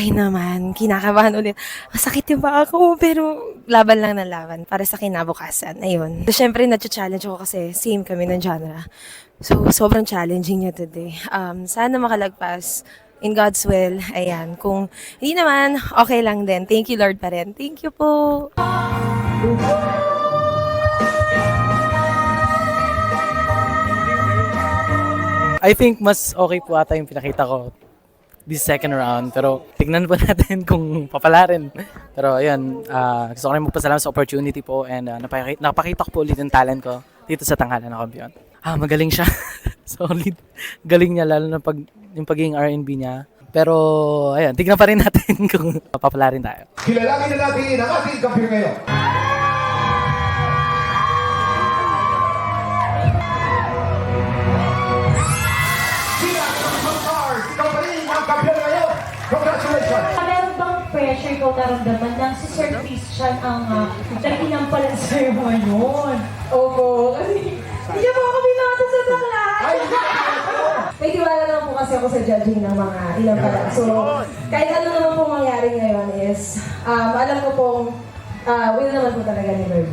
Ay naman, kinakabahan ulit. Masakit yung paa ko, pero laban lang ng laban para sa kinabukasan. Ayun. So, syempre, na-challenge ako kasi same kami ng genre. So, sobrang challenging niya today. Sana makalagpas. In God's will, ayan. Kung hindi naman, okay lang din. Thank you, Lord, pa rin. Thank you po. I think mas okay po ata yung pinakita ko this second round. Pero tignan po natin kung papalarin. Pero ayun, gusto ko rin magpasalamat sa opportunity po and napakita ko po ulit yung talent ko dito sa Tanghalan ng Kampiyon. Magaling siya. Solid. Galing niya lalo na yung pagiging R&B niya. Pero ayun, tignan pa rin natin kung papalarin tayo. Kilalanin na natin ang ating kampiyon ngayon. Congratulations! Meron bang pressure ikaw naramdaman nang si Sir Christian ang naginampalan sa'yo ngayon? Opo, kasi hindi niya po ako binoto sa tanghal. May tiwala naman po kasi ako sa judging ng mga ilang pala. So, kahit ano naman pong mangyari ngayon is, alam ko pong will naman po talaga ni Lord.